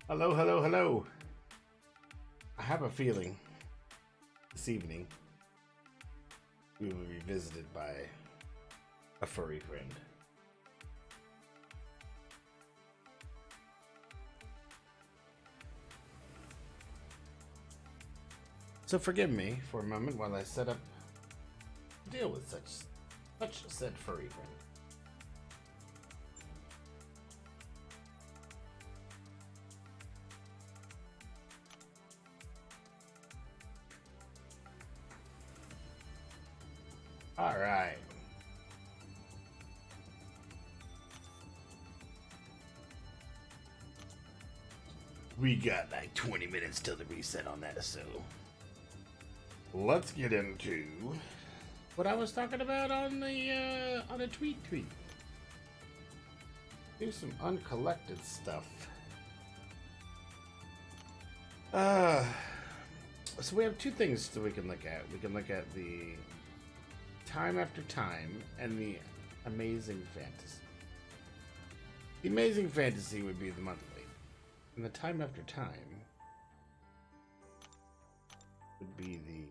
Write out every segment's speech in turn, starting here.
Hello, hello, hello. I have a feeling this evening we will be visited by a furry friend. So forgive me for a moment while I set up to deal with such said furry friend. All right. We got like 20 minutes till the reset on that, so let's get into what I was talking about on a tweet. Do some uncollected stuff. So we have two things that we can look at. We can look at the Time After Time and the Amazing Fantasy. The Amazing Fantasy would be the monthly, and the Time After Time would be the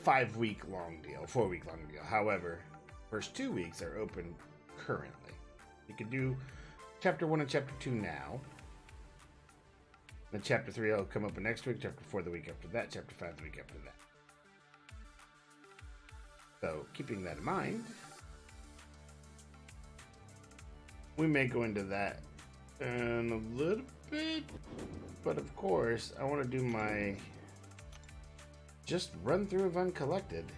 four-week long deal. However, first 2 weeks are open currently. You can do chapter 1 and chapter 2 now. Then chapter 3 will come open next week, chapter 4 the week after that, chapter 5 the week after that. So, keeping that in mind, we may go into that in a little bit, but of course, I want to do my just run through of Uncollected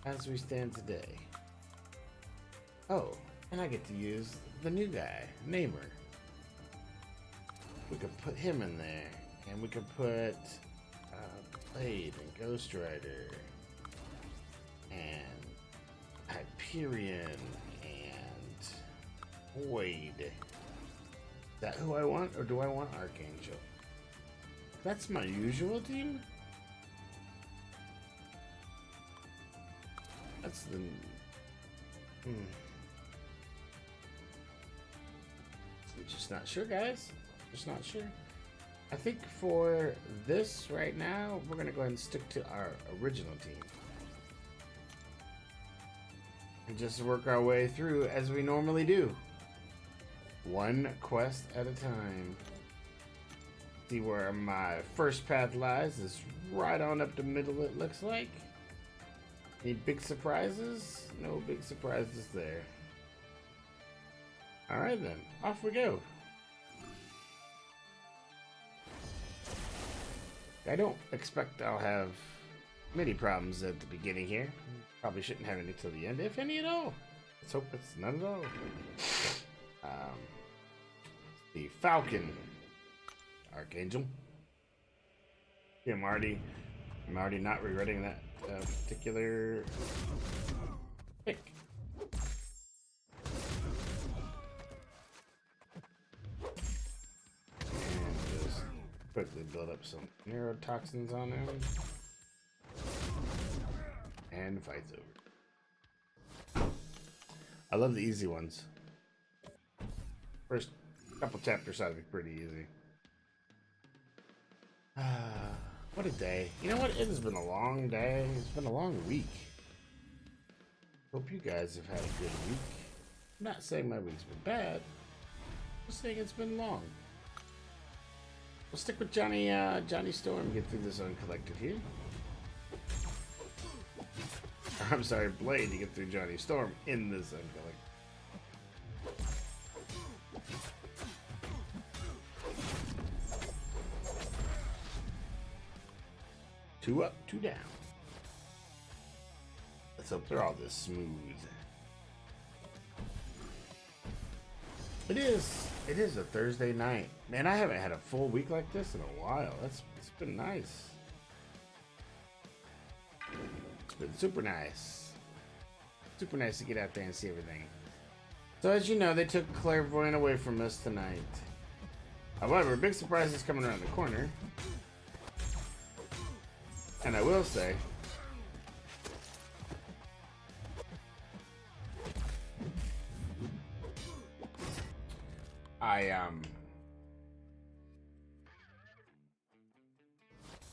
as we stand today. Oh, and I get to use the new guy, Namer. We could put him in there, and we could put Blade and Ghost Rider and Hyperion and Void. Is that who I want, or do I want Archangel? That's my usual team? That's the... I'm just not sure, guys. Just not sure. I think for this right now, we're gonna go ahead and stick to our original team and just work our way through as we normally do, one quest at a time. See where my first path lies is right on up the middle, it looks like. Any big surprises? No big surprises there. All right then, off we go. I don't expect I'll have many problems at the beginning here. Probably shouldn't have any till the end, if any at all. Let's hope it's none at all. The Falcon Archangel. Yeah, I'm already not regretting that particular pick. Quickly build up some neurotoxins on him and fight's over. I love the easy ones. First couple chapters ought to be pretty easy. What a day. You know what? It has been a long day. It's been a long week. Hope you guys have had a good week. I'm not saying my week's been bad. I'm just saying it's been long. We'll stick with Johnny Storm, get through this Uncollected here. I'm sorry, Blade, to get through Johnny Storm in this Uncollected. Two up, two down. Let's hope they're all this smooth. It is a Thursday night. Man, I haven't had a full week like this in a while. It's been nice. It's been super nice. Super nice to get out there and see everything. So as you know, they took Clairvoyant away from us tonight. However, a big surprise is coming around the corner. And I will say, I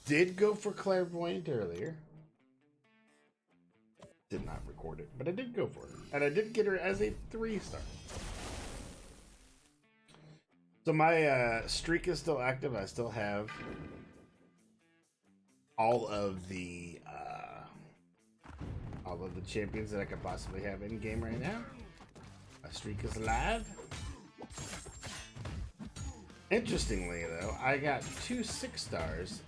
did go for clairvoyant earlier. Did not record it, but I did go for it. And I did get her as a 3-star. So my streak is still active. I still have all of the champions that I could possibly have in game right now. My streak is alive. Interestingly, though, I got 2 6-stars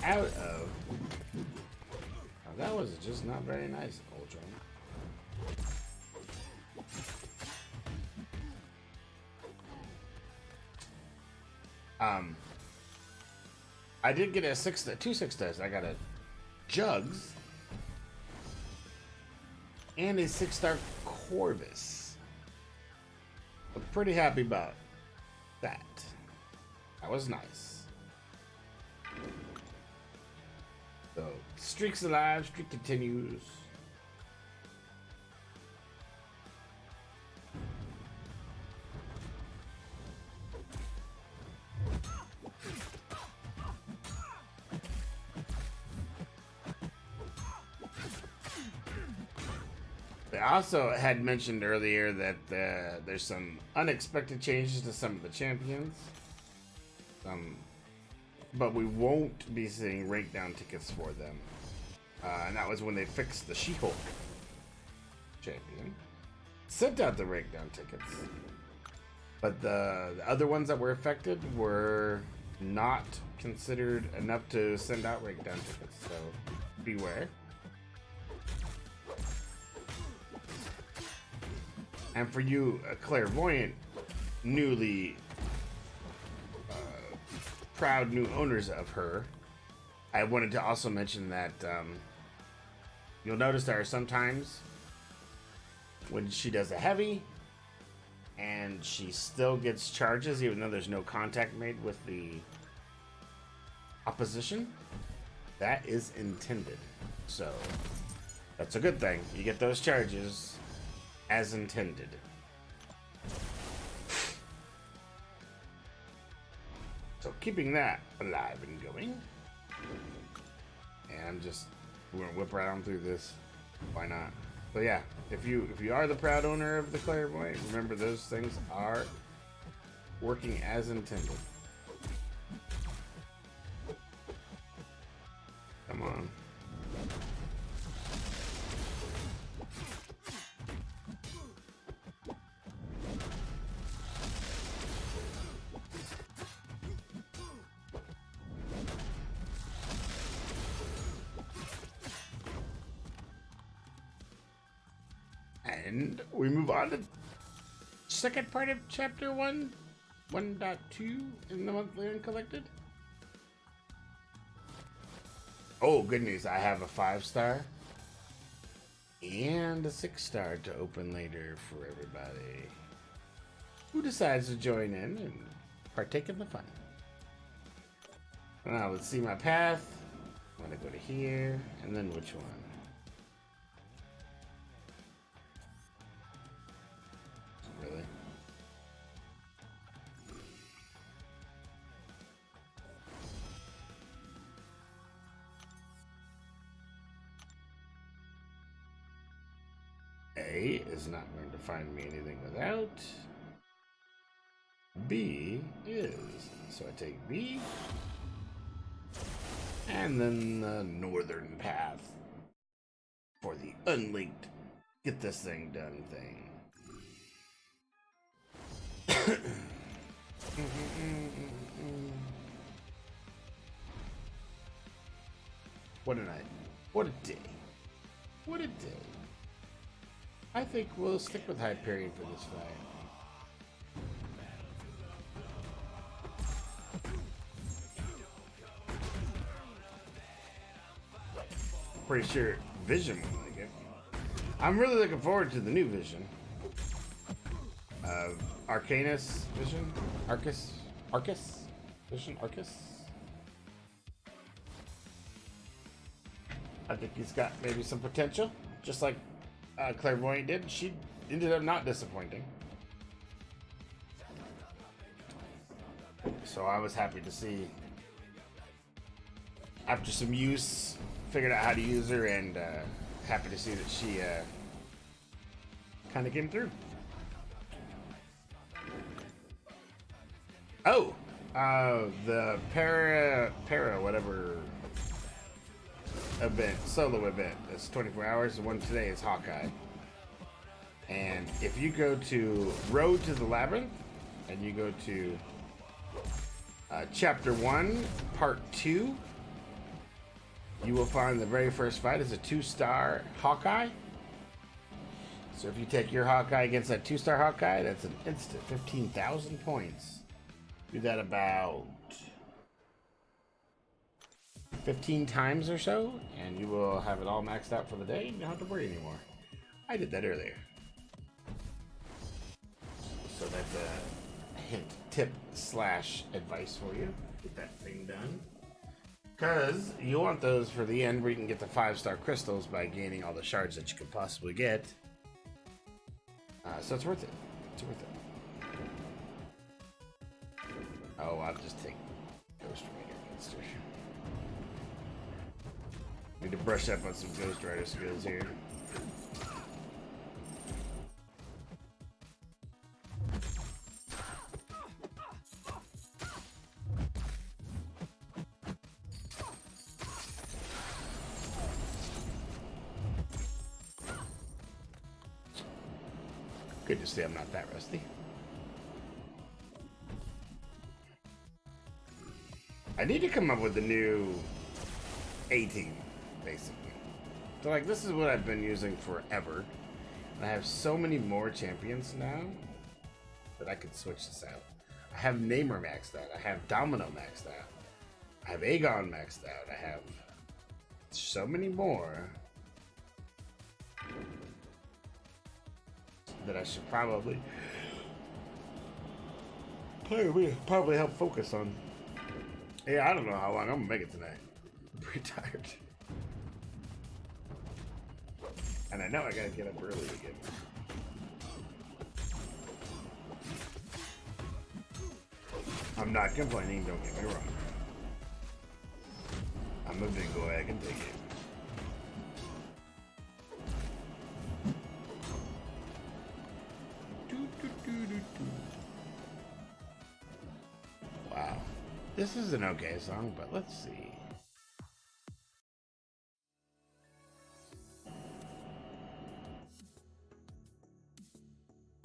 out of. Oh, that was just not very nice, Ultron. I did get 2 6-stars. I got a Jugs and a 6-star Corvus. I'm pretty happy about that. That was nice. So, streak's alive, streak continues. I also had mentioned earlier that there's some unexpected changes to some of the champions. But we won't be seeing rank down tickets for them. And that was when they fixed the She-Hulk champion. Sent out the rank down tickets. But the other ones that were affected were not considered enough to send out rank down tickets. So beware. And for you, clairvoyant, newly proud new owners of her, I wanted to also mention that you'll notice there are sometimes when she does a heavy and she still gets charges even though there's no contact made with the opposition. That is intended. So that's a good thing. You get those charges as intended. So keeping that alive and going. And we're gonna whip right on through this. Why not? So yeah, if you are the proud owner of the clairvoyant, remember those things are working as intended. Come on. And we move on to second part of chapter 1.2 in the monthly uncollected. Oh, good news. I have a 5-star and a 6-star to open later for everybody who decides to join in and partake in the fun. Now let's see my path. I'm gonna go to here and then which one? Really? A is not going to find me anything without. B is. So I take B. And then the northern path for the unlinked get this thing done thing. What a night. What a day. What a day. I think we'll stick with Hyperion for this fight. Pretty sure Vision will like it. I'm really looking forward to the new Vision. Arcanus Vision? Arcus? Vision? Arcus? I think he's got maybe some potential, just like Clairvoyant did. She ended up not disappointing. So I was happy to see, after some use, figured out how to use her, and happy to see that she kind of came through. Oh, the para whatever event, solo event. It's 24 hours. The one today is Hawkeye. And if you go to Road to the Labyrinth, and you go to Chapter 1, Part 2, you will find the very first fight is a 2-star Hawkeye. So if you take your Hawkeye against that 2-star Hawkeye, that's an instant 15,000 points. Do that about 15 times or so, and you will have it all maxed out for the day. You don't have to worry anymore. I did that earlier. So that's a hint, tip / advice for you. Get that thing done. Because you want those for the end where you can get the 5-star crystals by gaining all the shards that you could possibly get. So it's worth it. It's worth it. Oh, I'll just take Ghost Rider against her. Need to brush up on some Ghost Rider skills here. Good to see I'm not that rusty. I need to come up with a new A-team, basically. So, like, this is what I've been using forever. And I have so many more champions now that I could switch this out. I have Namer maxed out. I have Domino maxed out. I have Aegon maxed out. I have so many more that I should probably help focus on. Yeah, I don't know how long I'm gonna make it tonight. I'm pretty tired. And I know I gotta get up early again. I'm not complaining, don't get me wrong. I'm a big boy, I can take it. Wow. This is an okay song, but let's see.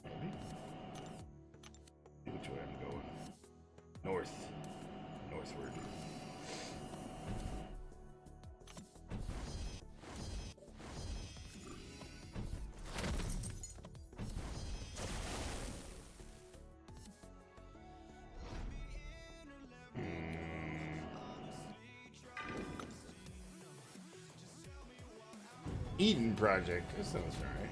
Maybe? Which way I'm going? Northward. Eden Project. That sounds alright.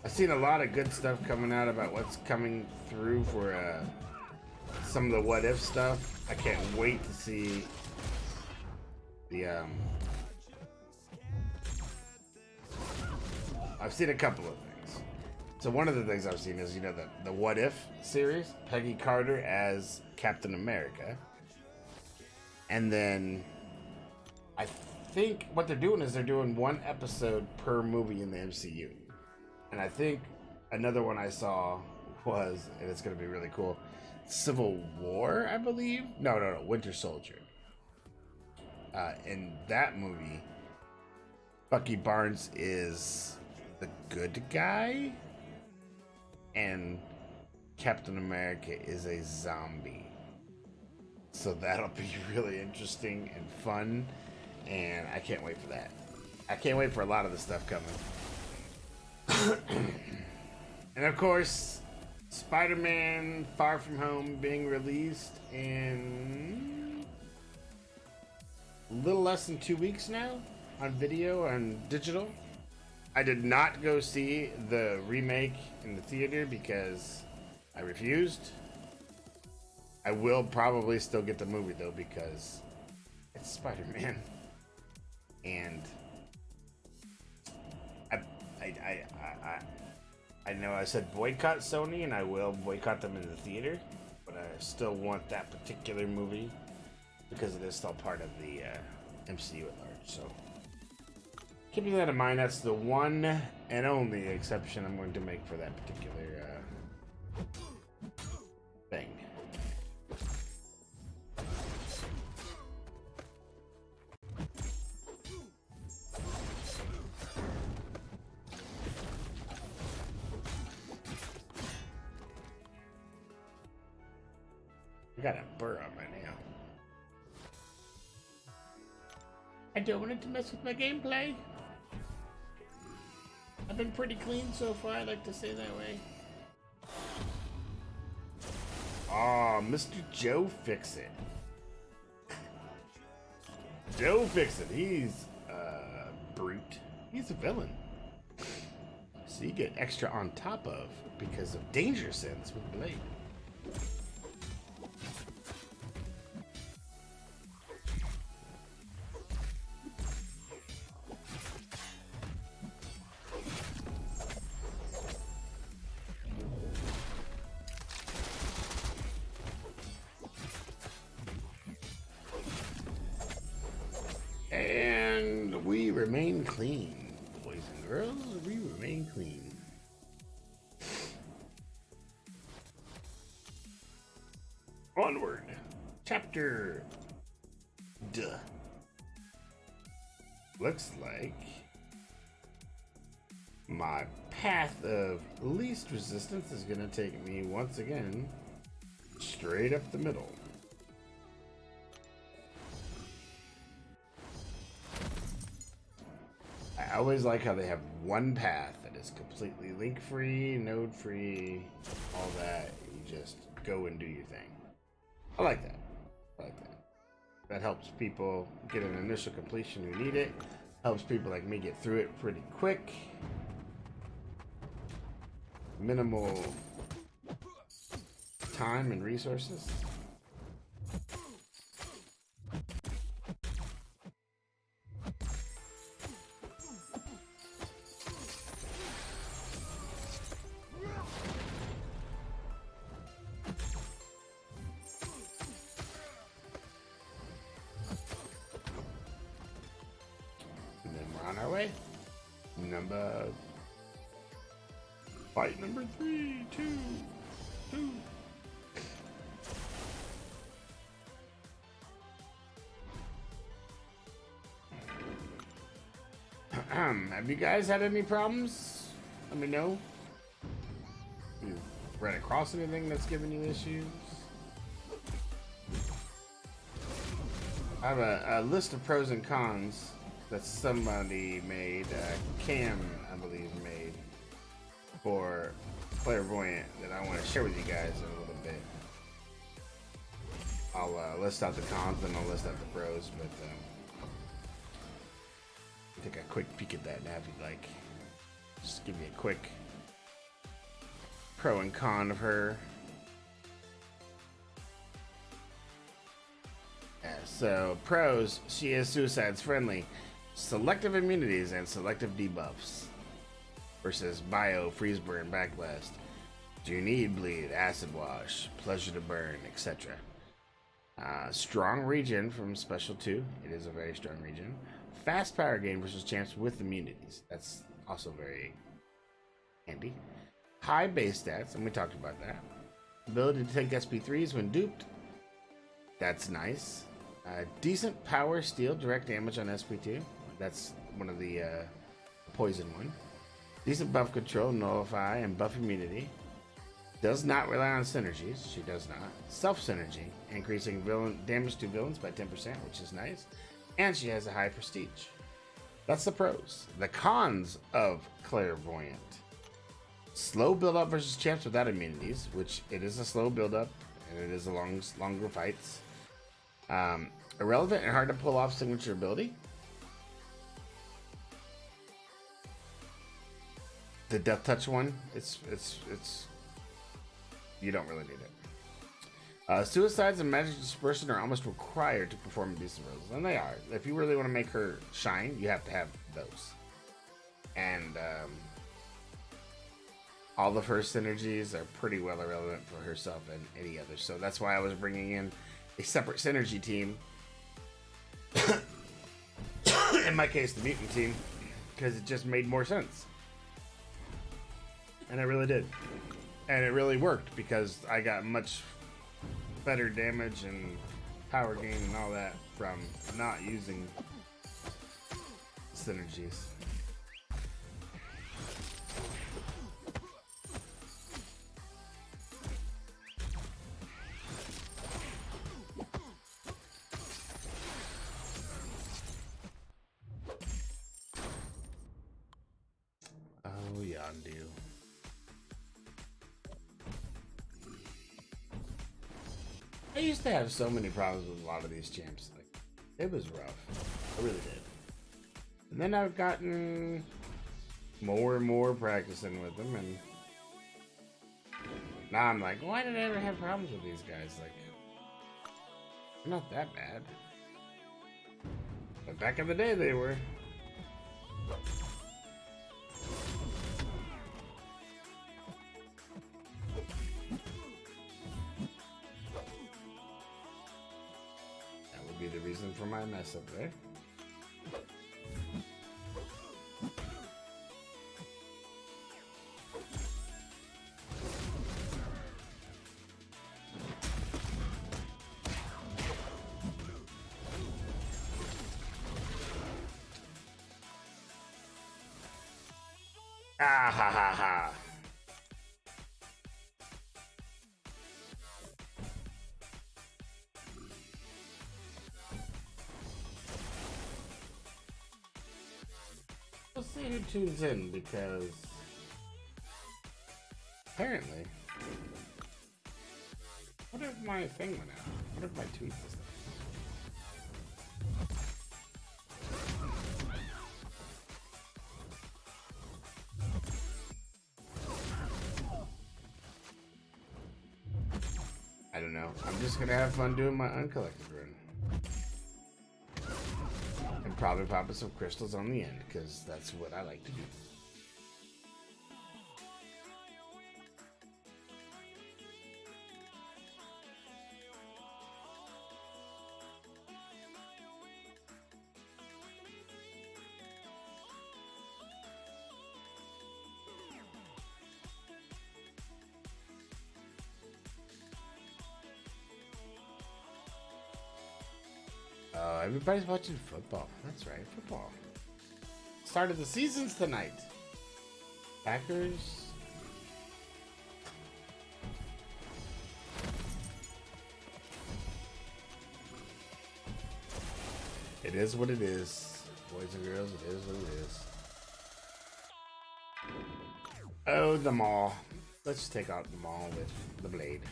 I've seen a lot of good stuff coming out about what's coming through for some of the what if stuff. I can't wait to see the I've seen a couple of things. So one of the things I've seen is, the What If series, Peggy Carter as Captain America. And then I think what they're doing is they're doing one episode per movie in the MCU. And I think another one I saw was, and it's going to be really cool, Civil War, I believe? No, Winter Soldier. In that movie, Bucky Barnes is the good guy, and Captain America is a zombie. So that'll be really interesting and fun, and I can't wait for that. I can't wait for a lot of the stuff coming. And of course, Spider-Man Far From Home being released in a little less than 2 weeks now on video and digital. I did not go see the remake in the theater because I refused. I will probably still get the movie though because it's Spider-Man. And I know I said boycott Sony, and I will boycott them in the theater, but I still want that particular movie because it is still part of the MCU at large. So keeping that in mind, that's the one and only exception I'm going to make for that particular thing. I got a burr on my nail. I don't want it to mess with my gameplay. I've been pretty clean so far, I like to say that way. Oh, Mr. Joe Fix-It. Joe Fix-It, he's brute. He's a villain. So you get extra on top of because of danger sense with Blade. And we remain clean, boys and girls. We remain clean. Onward. Chapter. Duh. Looks like my path of least resistance is going to take me once again straight up the middle. I always like how they have one path that is completely link-free, node-free, all that. You just go and do your thing. I like that. I like that. That helps people get an initial completion who need it. Helps people like me get through it pretty quick. Minimal time and resources. Fight number 3, 2, 2. Have you guys had any problems? Let me know. You ran across anything that's giving you issues? I have a list of pros and cons that somebody made, Cam, I believe, made for Clairvoyant that I want to share with you guys in a little bit. I'll list out the cons and I'll list out the pros, but take a quick peek at that now if you'd like. Just give me a quick pro and con of her. So, pros, she is suicides friendly, selective immunities, and selective debuffs. Versus bio, freeze burn, backblast. Do you need bleed, acid wash, pleasure to burn, etc. Strong regen from special 2. It is a very strong regen. Fast power gain versus champs with immunities. That's also very handy. High base stats, and we talked about that. Ability to take SP3s when duped. That's nice. Decent power, steal, direct damage on SP2. That's one of the poison one. Decent buff control, nullify, and buff immunity. Does not rely on synergies. She does not. Self-synergy, increasing villain damage to villains by 10%, which is nice. And she has a high prestige. That's the pros. The cons of Clairvoyant. Slow build-up versus champs without immunities, which it is a slow build-up, and it is a longer fights. Irrelevant and hard to pull off signature ability. The Death Touch one, it's you don't really need it. Suicides and magic dispersion are almost required to perform decent rolls, and they are. If you really want to make her shine, you have to have those. And all the first synergies are pretty well irrelevant for herself and any other. So that's why I was bringing in a separate synergy team. In my case, the mutant team, because it just made more sense. And it really did. And it really worked because I got much better damage and power gain and all that from not using synergies. Oh, Yondu. I used to have so many problems with a lot of these champs. Like, it was rough. I really did. And then I've gotten more and more practicing with them, and now I'm like, why did I ever have problems with these guys? Like, they're not that bad. But back in the day, they were. Be the reason for my mess up there. Ah ha ha ha. Let's see who tunes in, because apparently, what if my thing went out? What if my tweet this thing? I don't know. I'm just gonna have fun doing my uncollected run. And probably popping some crystals on the end, because that's what I like to do. Everybody's watching football. That's right, football. Start of the seasons tonight. Packers. It is what it is. Boys and girls, it is what it is. Oh, the maul. Let's just take out the maul with the blade.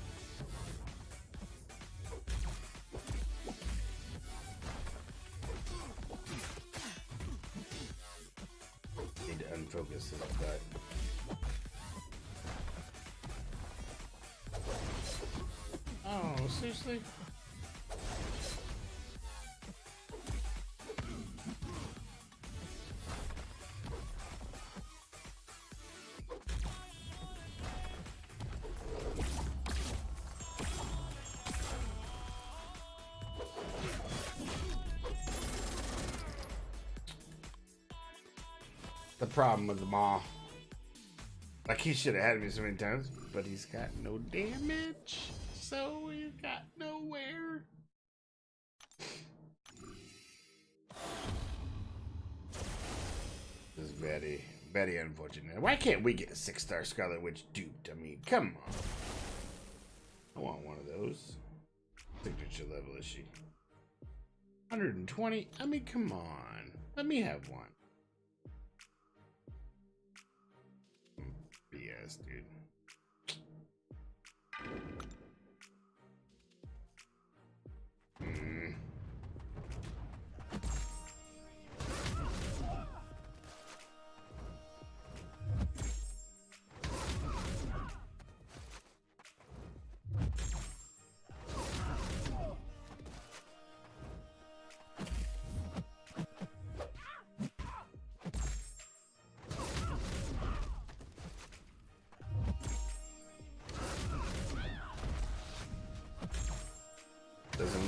Focus his butt. Oh, seriously? The problem with the maul. Like, he should have had me so many times, but he's got no damage, so he's got nowhere. This is very, very unfortunate. Why can't we get a 6-star Scarlet Witch duped? I mean, come on. I want one of those. Signature level is she? 120? I mean, come on. Let me have one. BS, dude.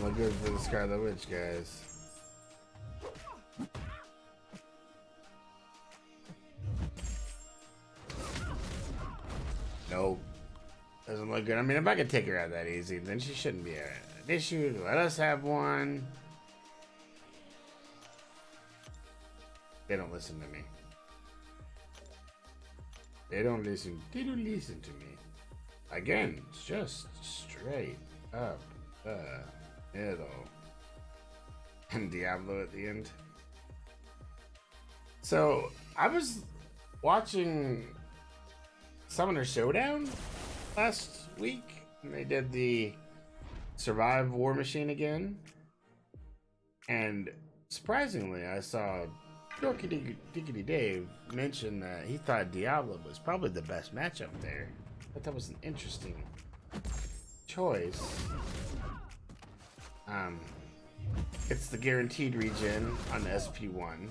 Doesn't look good for the Scarlet Witch, guys. Nope. Doesn't look good. I mean, if I could take her out that easy, then she shouldn't be an issue. Let us have one. They don't listen to me. They don't listen. They don't listen to me. Again, it's just straight up the middle. And Diablo at the end. So, I was watching Summoner Showdown last week, and they did the Survive War Machine again. And surprisingly, I saw Dorky Diggity Dave mention that he thought Diablo was probably the best matchup there. I thought that was an interesting choice. It's the guaranteed regen on the SP1,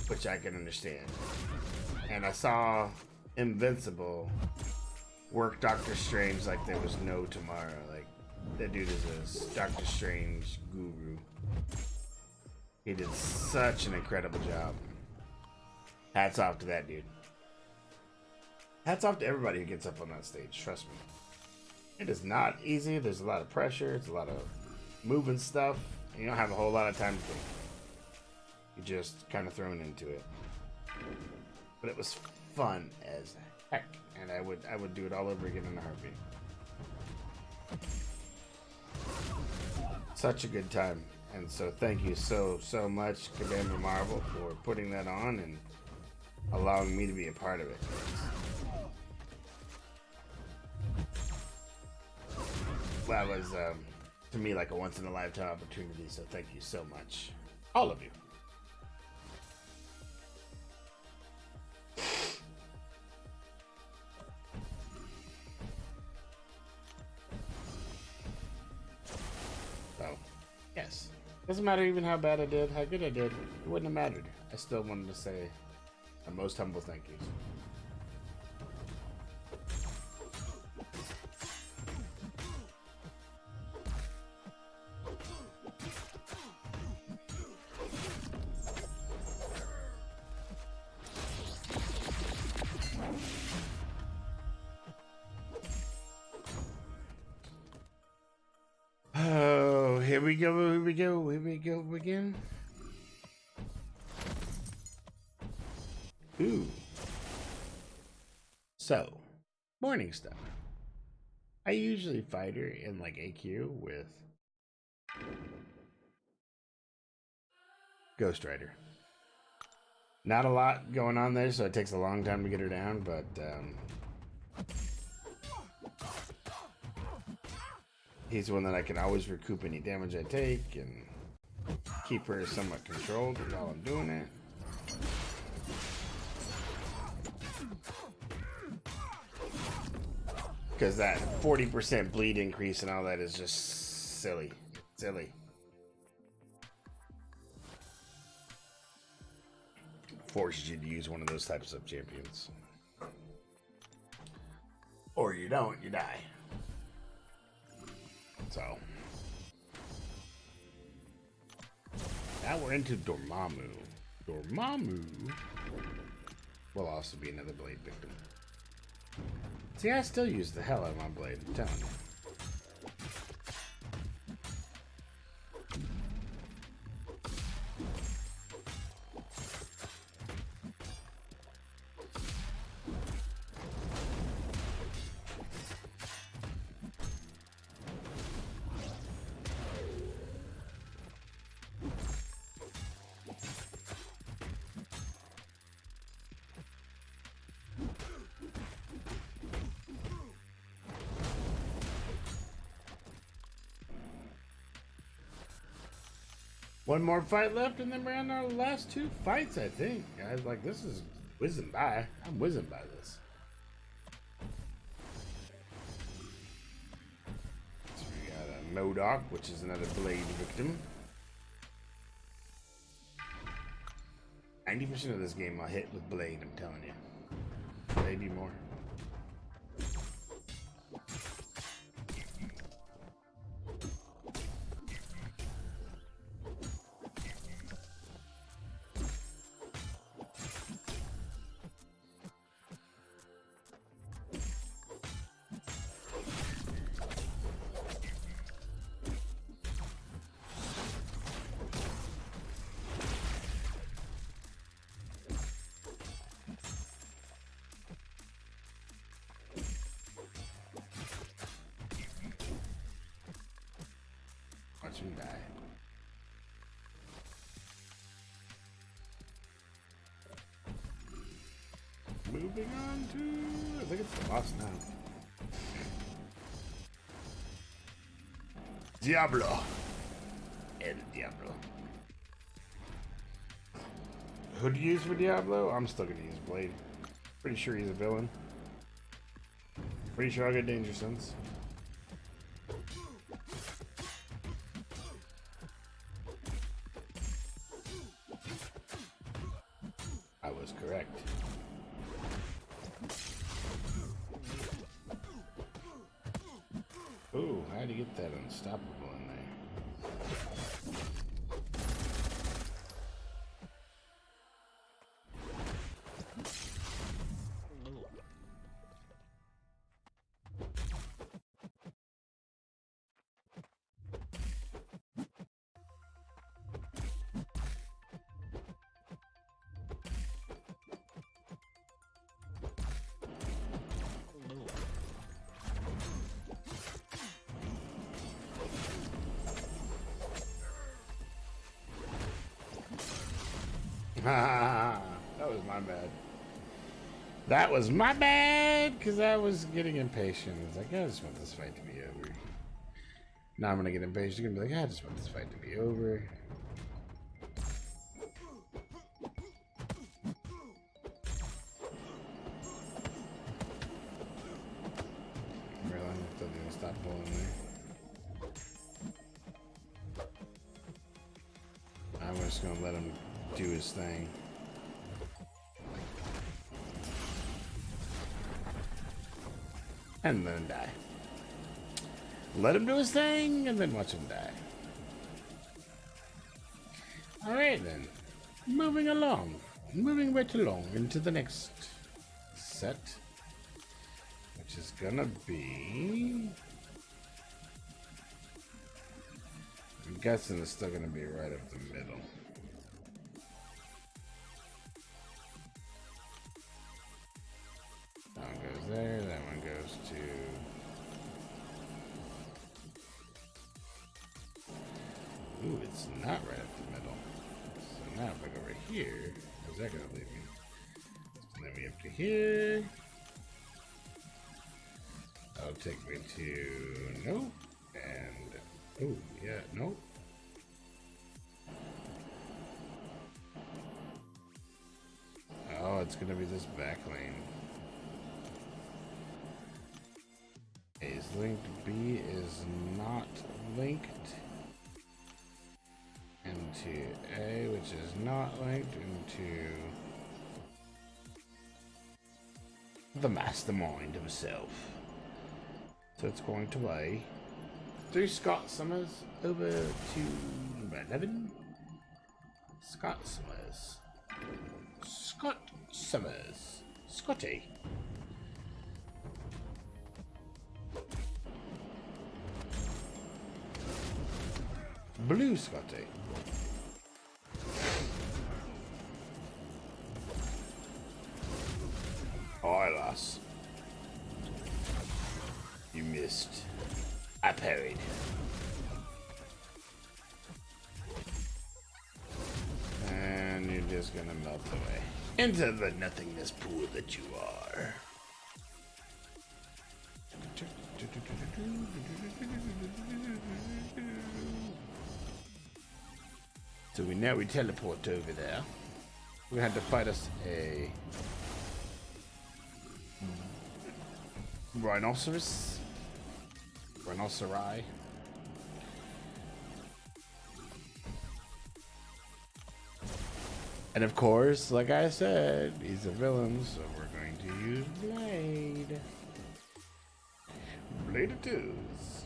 which I can understand. And I saw Invincible work Doctor Strange like there was no tomorrow. Like, that dude is a Doctor Strange guru. He did such an incredible job. Hats off to that dude. Hats off to everybody who gets up on that stage, trust me. It is not easy, there's a lot of pressure, it's a lot of moving stuff, and you don't have a whole lot of time to think. You're just kind of thrown into it. But it was fun as heck, and I would do it all over again in a heartbeat. Such a good time. And so thank you so much, Commander Marvel, for putting that on and allowing me to be a part of it. That was, to me, like a once-in-a-lifetime opportunity, so thank you so much. All of you. So, yes. Doesn't matter even how bad I did, how good I did. It wouldn't have mattered. I still wanted to say my most humble thank yous. Oh, here we go again. Ooh. So, morning stuff. I usually fight her in like AQ with Ghost Rider. Not a lot going on there, so it takes a long time to get her down, but he's one that I can always recoup any damage I take and keep her somewhat controlled while I'm doing it. Because that 40% bleed increase and all that is just silly. Silly. Forces you to use one of those types of champions. Or you don't, you die. So. Now we're into Dormammu. Dormammu will also be another blade victim. See, I still use the hell out of my blade, I'm telling you. One more fight left, and then we're on our last two fights, I think. Guys, like, this is whizzing by. I'm whizzing by this. So we got a Modok, which is another blade victim. 90% of this game I'll hit with blade, I'm telling you. Maybe more. Watch him die. Moving on to... I think it's the boss now. Diablo. El Diablo. Who do you use for Diablo? I'm still gonna use Blade. Pretty sure he's a villain. Pretty sure I'll get Danger Sense. I was correct. Ooh, how'd you get that unstoppable in there? That was my bad. That was my bad, because I was getting impatient. I was like, I just want this fight to be over. Now I'm going to get impatient. I'm going to be like, I just want this fight to be over. Really? I'm still going to stop pulling there. I'm just going to let him do his thing. And then die. Let him do his thing, and then watch him die. Alright then. Moving along. Moving right along into the next set. Which is gonna be... I'm guessing it's still gonna be right up the middle. That one goes there, that one goes to... Ooh, it's not right up the middle. So now if I go over here, where's that gonna leave me? It's gonna leave me up to here. That'll take me to... Nope. And... Oh, yeah, nope. Oh, it's gonna be this back lane. A is linked, B is not linked into A, which is not linked into the mastermind himself. So it's going to A. Through Scott Summers over to number 11. Scott Summers. Scott Summers. Scotty. Blue Scotty. Oh, I lost. You missed. I parried. And you're just gonna melt away into the nothingness pool that you are. So we teleport over there. We had to fight us a rhinoceros. Rhinoceri. And of course, like I said, he's a villain, so we're going to use Blade. Blade it is.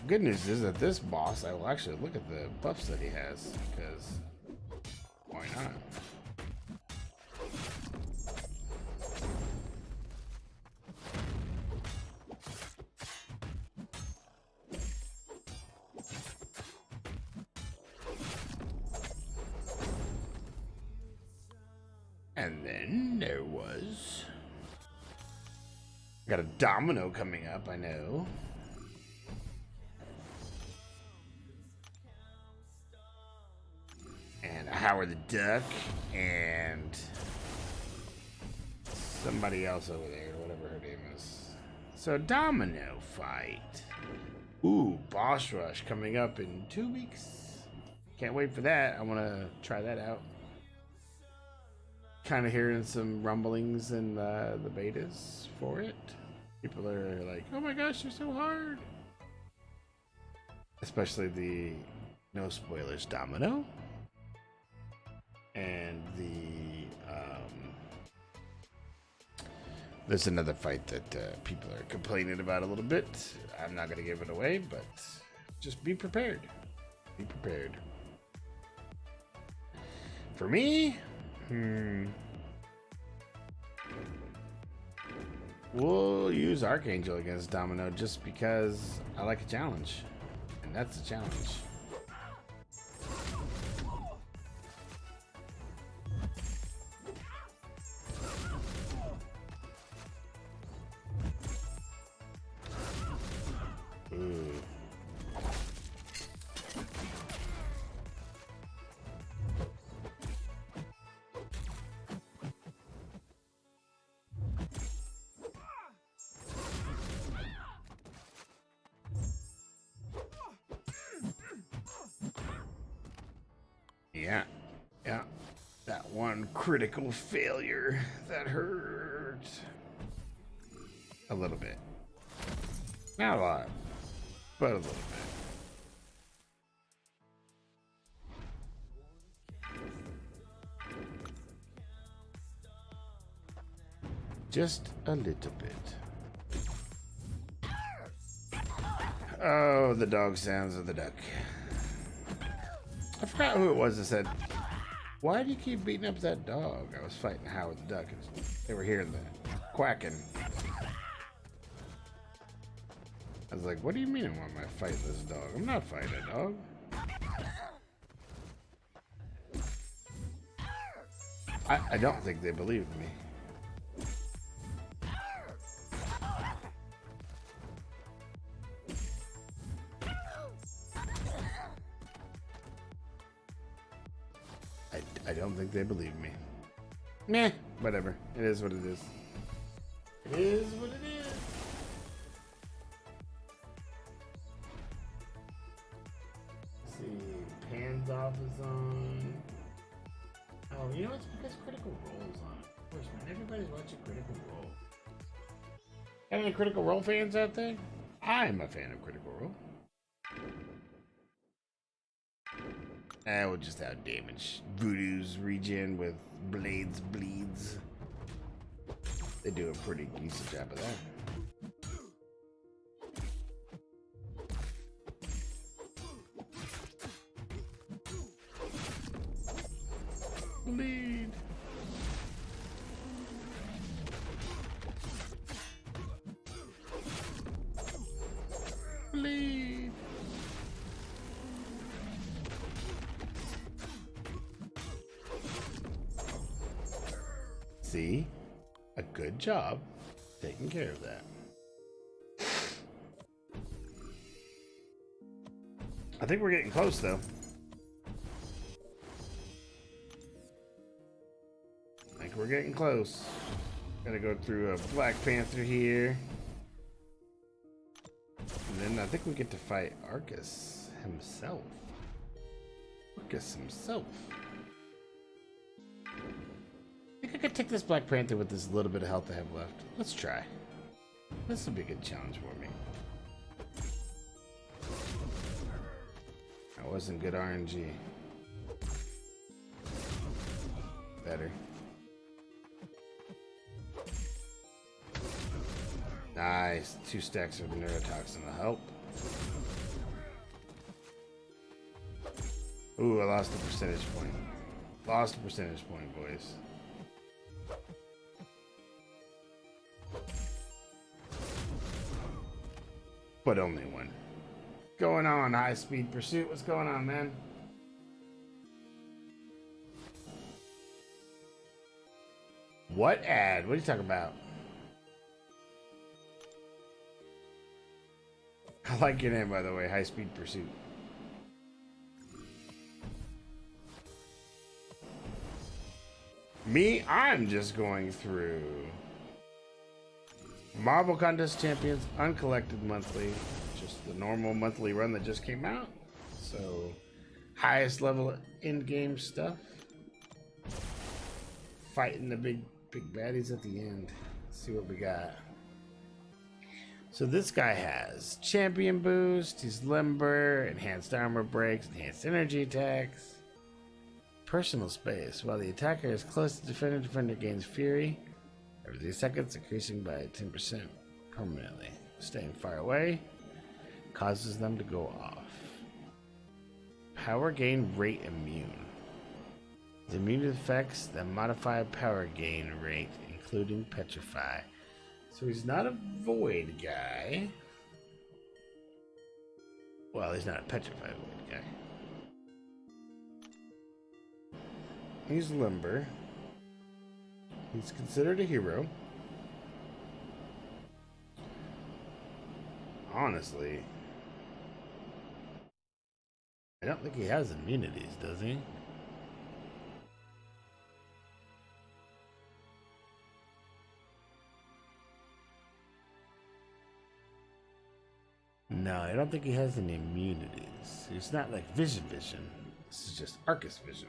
Good news is that this boss, I will actually look at the buffs that he has, because why not? And then there was... Got a domino coming up, I know. Howard the Duck and somebody else over there, whatever her name is. So, domino fight. Ooh, boss rush coming up in 2 weeks. Can't wait for that. I want to try that out. Kind of hearing some rumblings in the betas for it. People are like, oh my gosh, you're so hard. Especially the no spoilers domino. And there's another fight that people are complaining about a little bit. I'm not going to give it away, but just be prepared. Be prepared. For me, we'll use Archangel against Domino just because I like a challenge. And that's a challenge. Ooh. Yeah, that one critical failure that hurt a little bit. Not a lot, but a little bit. Just a little bit. Oh, the dog sounds of the duck. I forgot who it was that said, why do you keep beating up that dog? I was fighting Howard the Duck. They were hearing the quacking. I was like, what do you mean why am I fighting this dog? I'm not fighting a dog. I don't think they believed me. I don't think they believe me. Meh, whatever. It is what it is. It is what it is. Let's see, Hands Off is on. Oh, you know it's because Critical Role's on. Of course, man, everybody's watching Critical Role. Any Critical Role fans out there? I'm a fan of Critical Role. I will just out damage Voodoo's regen with Blades Bleeds. They do a pretty decent job of that. Bleed. Bleed. See? A good job taking care of that. I think we're getting close though. I think we're getting close. Gotta go through a Black Panther here. And then I think we get to fight Arcus himself. Arcus himself. I think I could take this Black Panther with this little bit of health I have left. Let's try. This will be a good challenge for me. That wasn't good RNG. Better. Nice. 2 stacks of neurotoxin to help. Ooh, I lost a percentage point. Lost a percentage point, boys. But only one. Going on, High Speed Pursuit. What's going on, man? What ad? What are you talking about? I like your name, by the way. High Speed Pursuit. Me, I'm just going through Marvel Contest Champions, Uncollected Monthly, just the normal monthly run that just came out. So, highest level in-game stuff. Fighting the big baddies at the end. Let's see what we got. So this guy has champion boost, he's limber, enhanced armor breaks, enhanced energy attacks, personal space. While the attacker is close to defender, defender gains fury every 3 seconds, increasing by 10% permanently. Staying far away causes them to go off. Power gain rate immune. Is immune to effects that modify power gain rate, including petrify. So he's not a void guy. Well, he's not a petrified void guy. He's limber. He's considered a hero. Honestly, I don't think he has immunities, does he? No, I don't think he has any immunities. It's not like vision. This is just Arcus vision.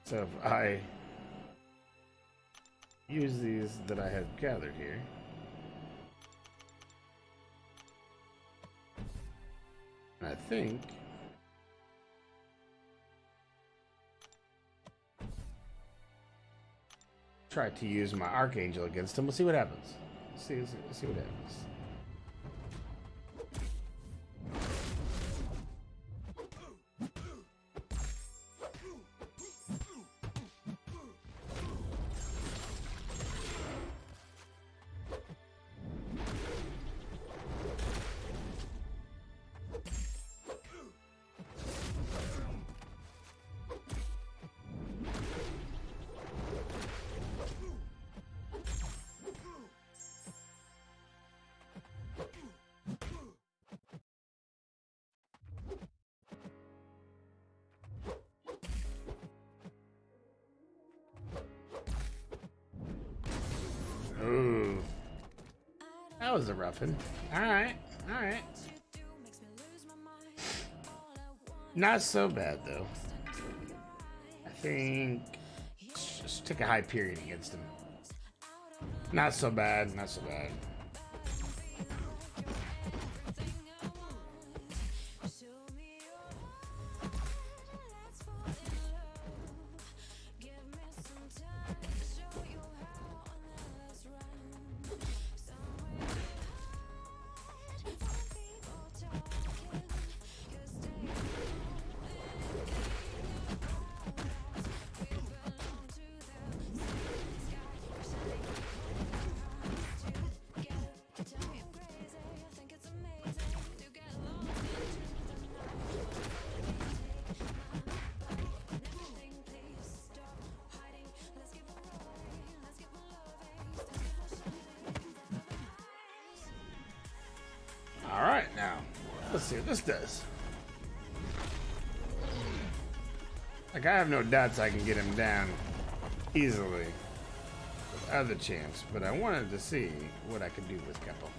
So if I use these that I have gathered here, I think try to use my Archangel against him. We'll see what happens. See what happens. Ooh. That was a roughin'. Alright. Not so bad, though. I think just take a high period against him. Not so bad. Alright, now, let's see what this does. Like, I have no doubts I can get him down easily with other champs, but I wanted to see what I could do with Keppel.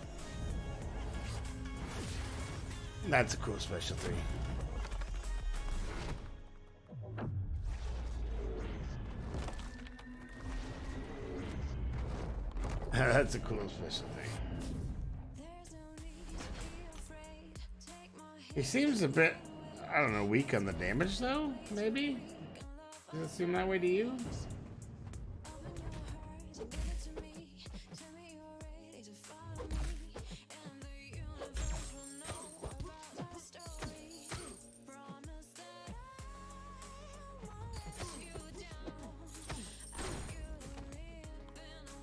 That's a cool specialty. That's a cool specialty. He seems a bit, I don't know, weak on the damage though, maybe? Does it seem that way to you?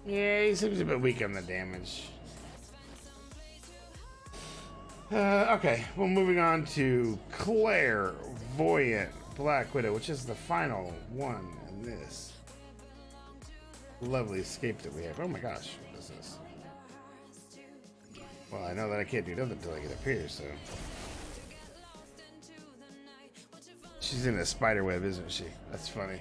Yeah, he seems a bit weak on the damage. Okay, well, moving on to Clairvoyant Black Widow, which is the final one in this lovely escape that we have. Oh my gosh, what is this? Well, I know that I can't do nothing until I get up here, so. She's in a spider web, isn't she? That's funny.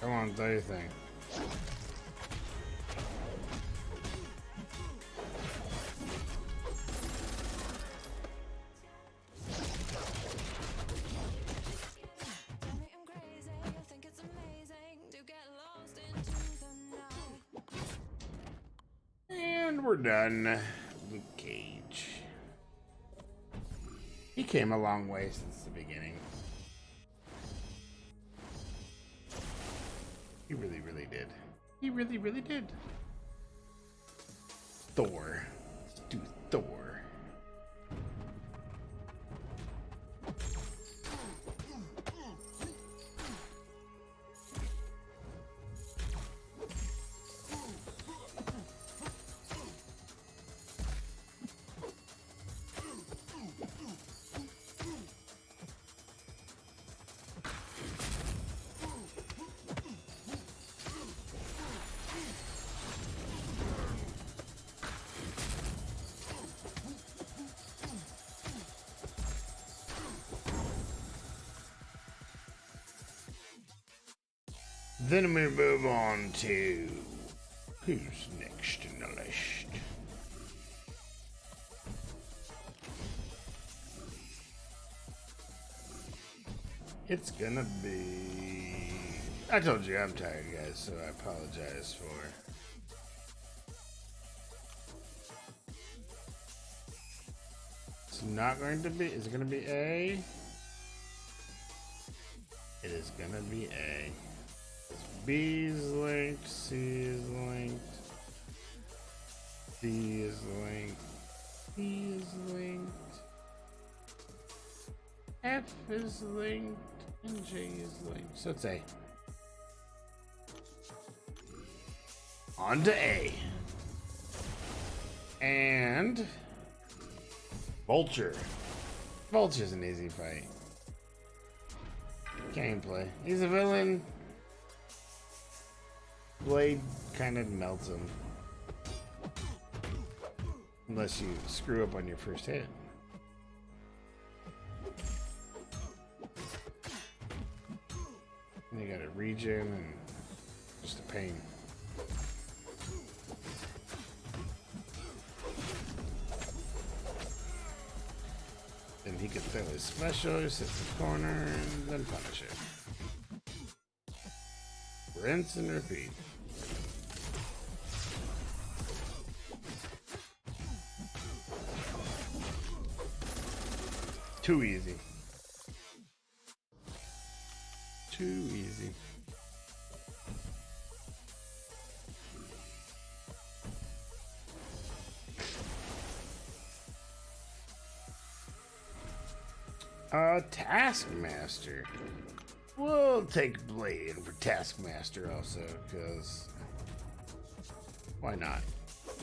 Come on, do your thing. And we're done. Luke Cage. He came a long way since the beginning. He really, really did. He really, really did. Thor. Let's do Thor. Then we move on to who's next in the list. It's gonna be... I told you I'm tired, guys, so I apologize for... It's not going to be... Is it gonna be A? It is gonna be A. B is linked, C is linked, D is linked, E is linked, F is linked, and J is linked. So it's A. On to A. And Vulture. Vulture's an easy fight. Gameplay. He's a villain. Blade kind of melts him. Unless you screw up on your first hit. And you gotta regen and just a pain. Then he can throw his special, sit in the corner, and then punish it. Rinse and repeat. Too easy. Too easy. Taskmaster. We'll take Blade for Taskmaster also, because why not?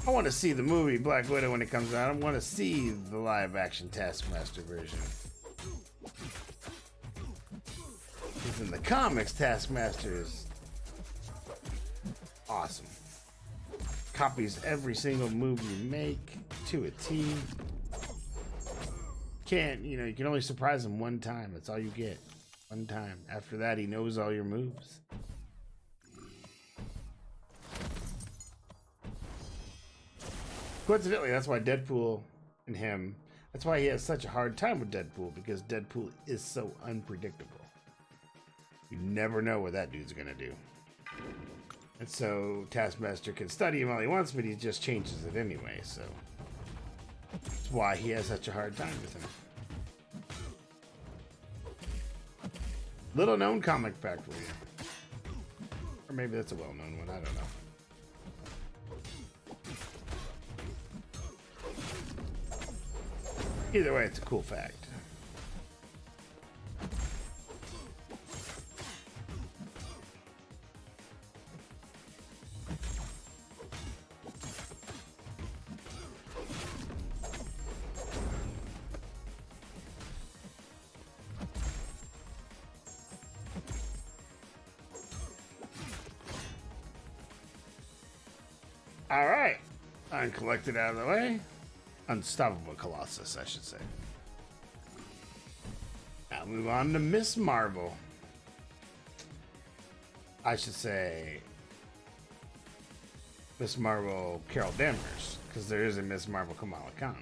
I want to see the movie Black Widow when it comes out. I want to see the live-action Taskmaster version. Because in the comics, Taskmaster is awesome. Copies every single move you make to a T. You can only surprise him one time. That's all you get. One time. After that, he knows all your moves. Coincidentally, that's why Deadpool and him, that's why he has such a hard time with Deadpool, because Deadpool is so unpredictable. You never know what that dude's gonna do. And so Taskmaster can study him all he wants, but he just changes it anyway, so that's why he has such a hard time with him. Little known comic fact for you. Or maybe that's a well-known one, I don't know. Either way, it's a cool fact. All right, uncollected out of the way. Unstoppable Colossus, I should say. Now move on to Miss Marvel. I should say Miss Marvel Carol Danvers, because there is a Miss Marvel Kamala Khan.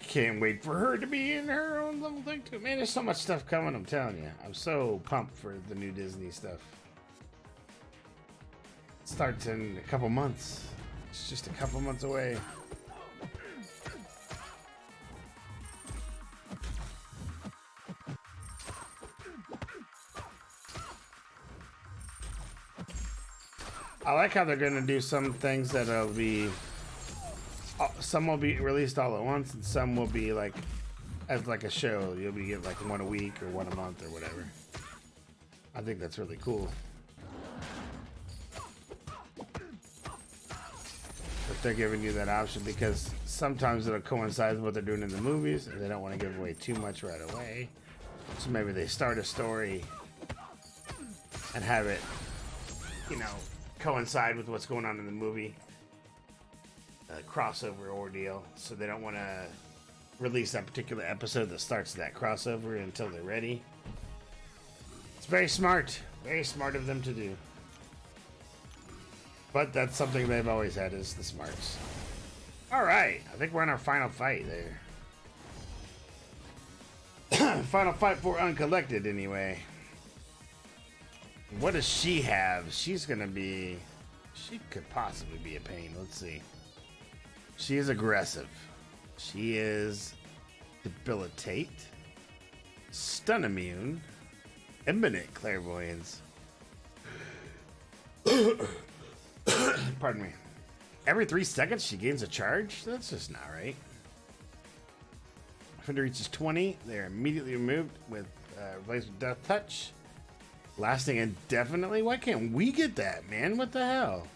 Can't wait for her to be in her own little thing too. Man, there's so much stuff coming, I'm telling you. I'm so pumped for the new Disney stuff. It starts in a couple months. It's just a couple months away. I like how they're going to do some things that'll be... Some will be released all at once, and some will be like as like a show. You'll be getting like one a week or one a month or whatever. I think that's really cool. But they're giving you that option because sometimes it'll coincide with what they're doing in the movies, and they don't want to give away too much right away. So maybe they start a story and have it, you know, coincide with what's going on in the movie. Crossover ordeal, so they don't want to release that particular episode that starts that crossover until they're ready. It's very smart of them to do. But that's something they've always had, is the smarts. All right, I think we're in our final fight there. Final fight for Uncollected, anyway. What does she have? She's gonna be... She could possibly be a pain. Let's see. She is aggressive. She is debilitate, stun immune, imminent clairvoyance. Pardon me. Every 3 seconds she gains a charge? That's just not right. If it reaches 20, they're immediately removed with replaced with Death Touch. Lasting indefinitely? Why can't we get that, man? What the hell?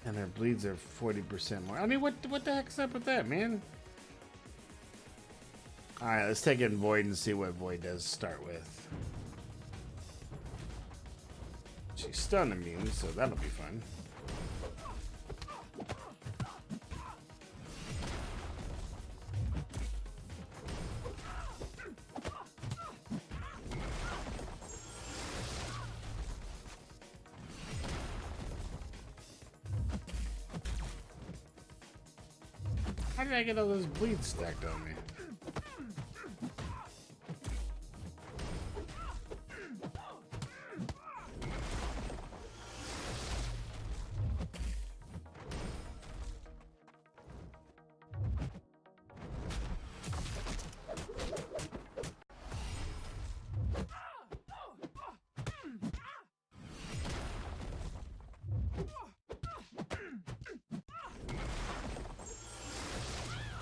And her bleeds are 40% more. I mean, what the heck's up with that, man? Alright, let's take it in Void and see what Void does start with. She's stun immune, so that'll be fun. How did I get all those bleeds stacked on me?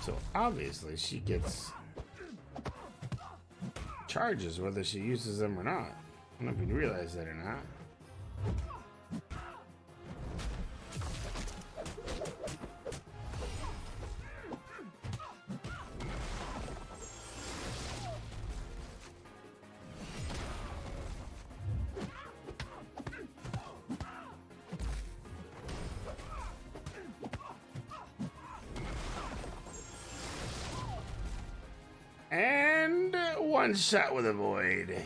So obviously she gets charges whether she uses them or not. I don't know if you realize that or not. And one shot with a void.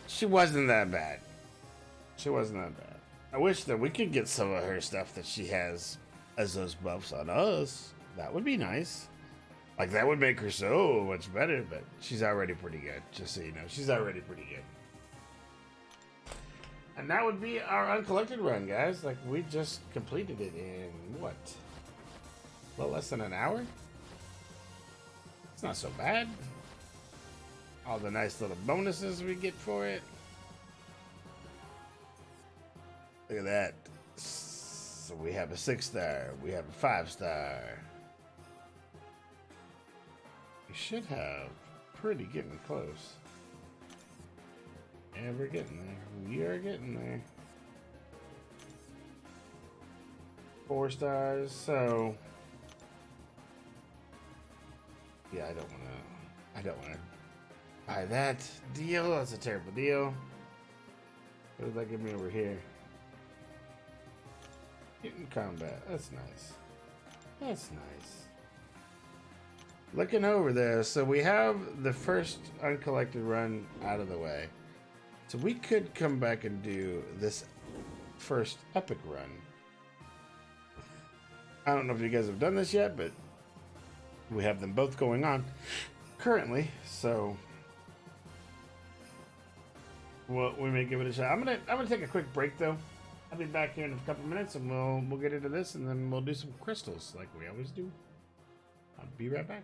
She wasn't that bad. She wasn't that bad. I wish that we could get some of her stuff that she has as those buffs on us. That would be nice. Like, that would make her so much better, but she's already pretty good. Just so you know, she's already pretty good. And that would be our Uncollected run, guys. Like, we just completed it in, what? A little less than an hour? It's not so bad. All the nice little bonuses we get for it. Look at that. So we have a 6-star. We have a 5-star. We should have pretty getting close. And we're getting there. We are getting there. 4 stars. So yeah, I don't wanna buy that deal. That's a terrible deal. What does that give me over here? Hit in combat. That's nice. That's nice. Looking over there, so we have the first uncollected run out of the way. So we could come back and do this first epic run. I don't know if you guys have done this yet, but we have them both going on currently, so we may give it a shot. I'm gonna take a quick break though. I'll be back here in a couple minutes, and we'll get into this, and then we'll do some crystals like we always do. I'll be right back.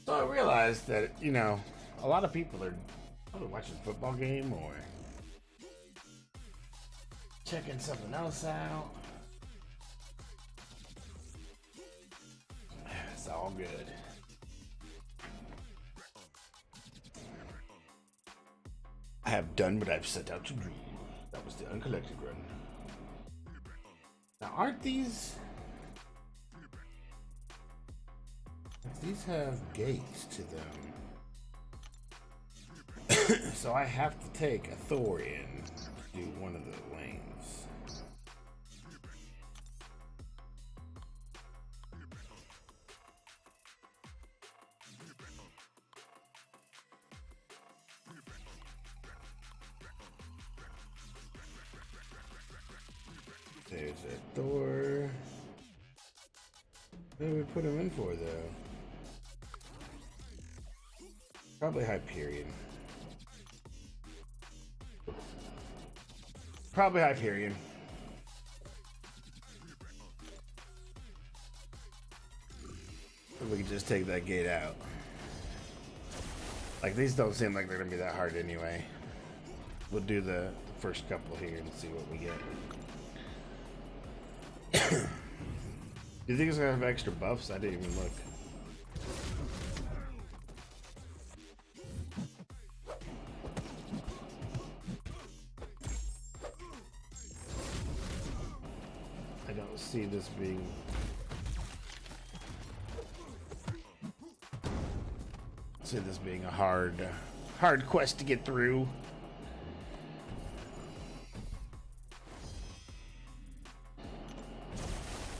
So I realized that, you know, a lot of people are probably watching a football game or checking something else out. It's all good. I have done what I've set out to do. That was the uncollected run. Now, aren't these... These have gates to them. So I have to take a Thorian to do one of the lanes. There's a Thor. What do we put him in for, though? Probably Hyperion. Probably Hyperion. We can just take that gate out. Like, these don't seem like they're gonna be that hard anyway. We'll do the first couple here and see what we get. Do you think it's gonna have extra buffs? I didn't even look. I don't see this being... see this being a hard quest to get through.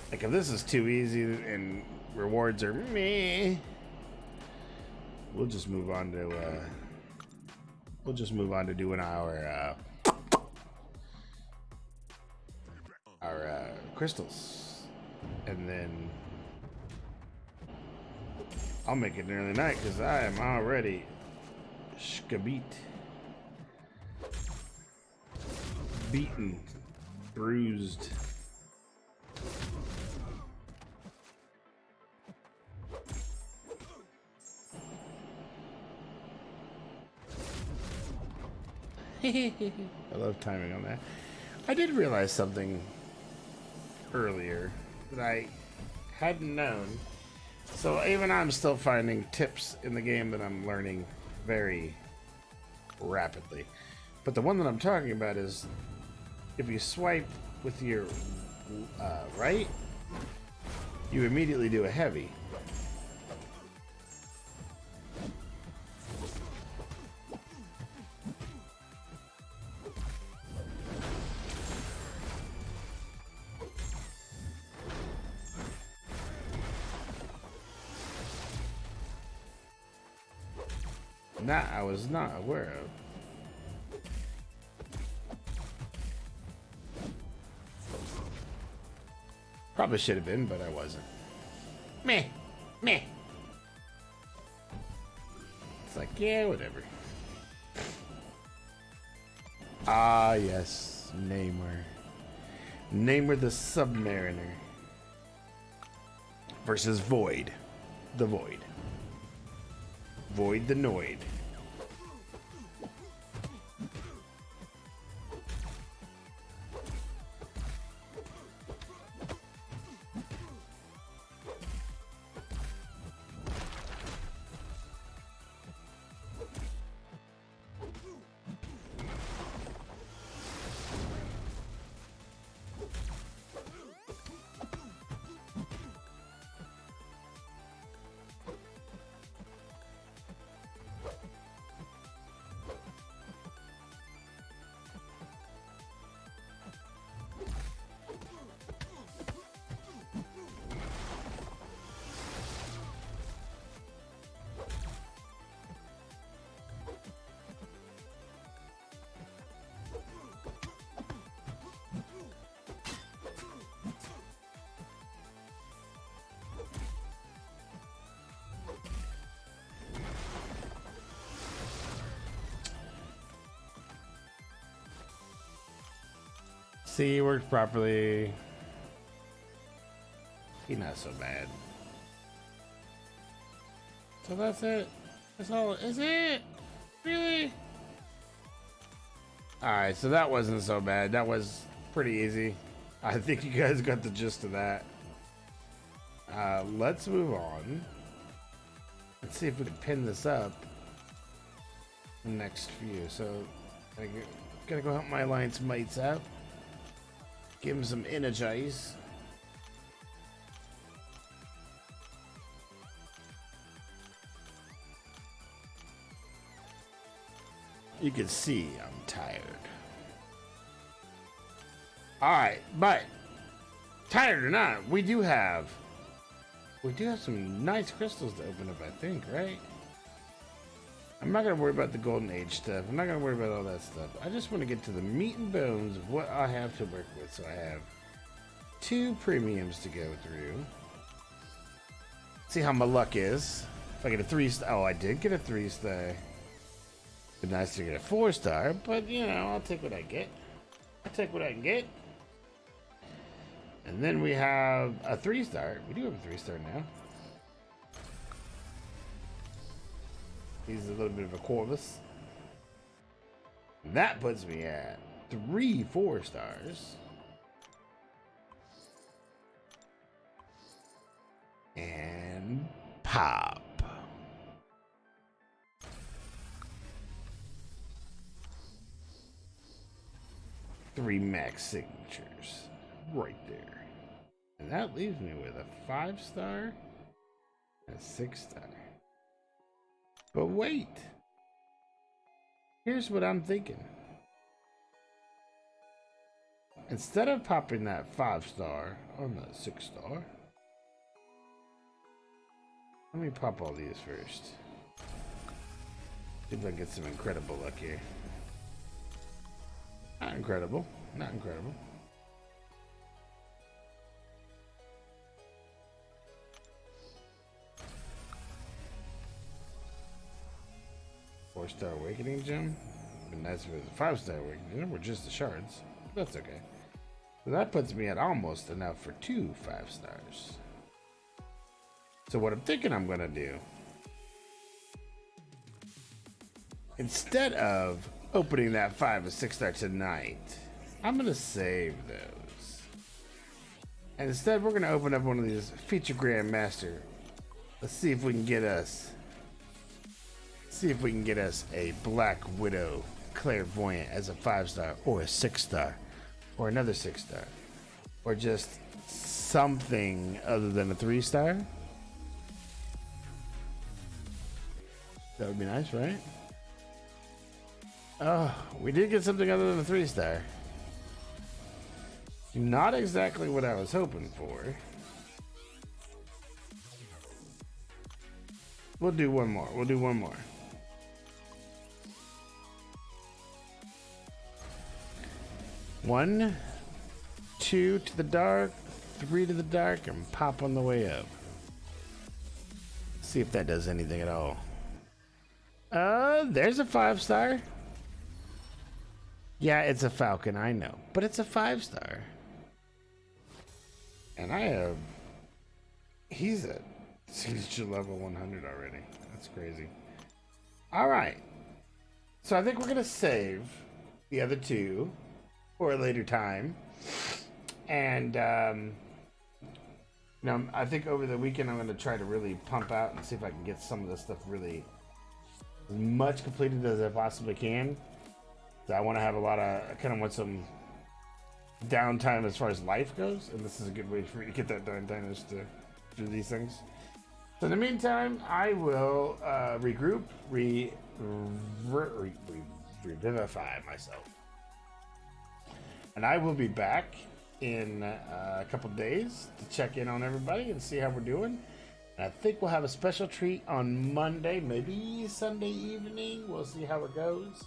Like, if this is too easy and rewards are meh, we'll just move on to doing our crystals, and then I'll make it an early night because I am already shkabit, beaten, bruised. I love timing on that. I did realize something earlier that I hadn't known. So even I'm still finding tips in the game that I'm learning very rapidly. But the one that I'm talking about is if you swipe with your right, you immediately do a heavy. That I was not aware of. Probably should have been, but I wasn't. Meh. Meh. It's like, yeah, whatever. Ah, yes. Namor. Namor the Submariner. Versus Void. The Void. Void the Noid. See, worked properly. He's not so bad. So that's it. That's all. Is it? Really? Alright, so that wasn't so bad. That was pretty easy. I think you guys got the gist of that. Let's move on. Let's see if we can pin this up in the next few. So, I gotta go help my alliance mates out. Give them some energize. You can see I'm tired. Alright, but tired or not, we do have some nice crystals to open up, I think, right? I'm not gonna worry about the golden age stuff. I'm not gonna worry about all that stuff. I just want to get to the meat and bones of what I have to work with. So I have 2 premiums to go through. See how my luck is. If I get a 3-star, oh, I did get a 3-star. It'd be nice to get a 4-star, but you know, I'll take what I get. I'll take what I can get. And then we have a 3-star. We do have a 3-star now. He's a little bit of a Corvus. That puts me at 3 4-stars. And pop. Three max signatures right there. And that leaves me with a 5-star and a 6-star. But wait. Here's what I'm thinking. Instead of popping that 5-star on the 6-star, let me pop all these first. See if I get some incredible luck here. Not incredible. Not incredible. Four-star awakening gem. And that's with a 5-star awakening gem, or just the shards. That's okay. So that puts me at almost enough for 2 5-stars. So what I'm thinking I'm gonna do, instead of opening that 5 or 6-star tonight, I'm gonna save those. And instead we're gonna open up one of these feature Grandmaster. Let's see if we can get us a Black Widow Clairvoyant as a 5-star, or a 6-star, or another 6-star, or just something other than a 3-star. That would be nice, right? Oh, we did get something other than a 3-star. Not exactly what I was hoping for. We'll do one more. We'll do one more. One, 2 to the dark, 3 to the dark, and pop on the way up. See if that does anything at all. There's a 5-star. Yeah, it's a Falcon, I know, but it's a 5-star. And he's at signature level 100 already. That's crazy. All right. So I think we're gonna save the other 2 for a later time. And, you know, I think over the weekend I'm going to try to really pump out and see if I can get some of this stuff really as much completed as I possibly can. So I want to have a lot of, I kind of want some downtime as far as life goes. And this is a good way for me to get that downtime, is to do these things. So in the meantime, I will regroup, revivify myself. And I will be back in a couple days to check in on everybody and see how we're doing. And I think we'll have a special treat on Monday, maybe Sunday evening. We'll see how it goes.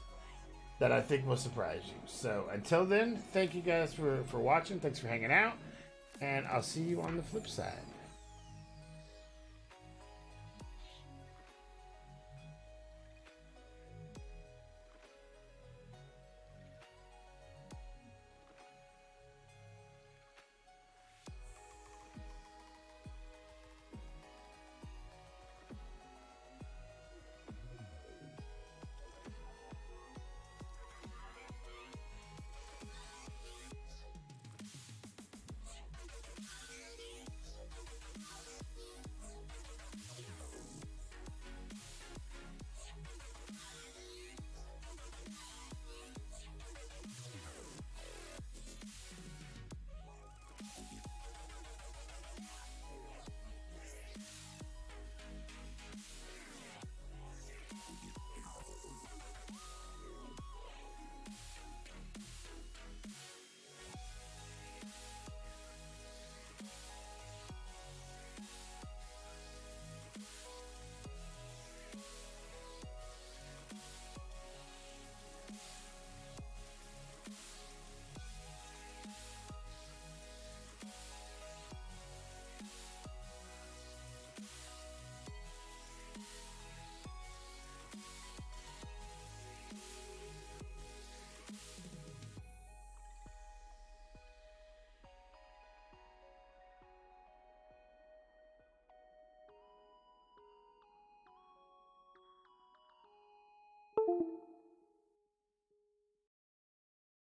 That I think will surprise you. So until then, thank you guys for watching. Thanks for hanging out. And I'll see you on the flip side.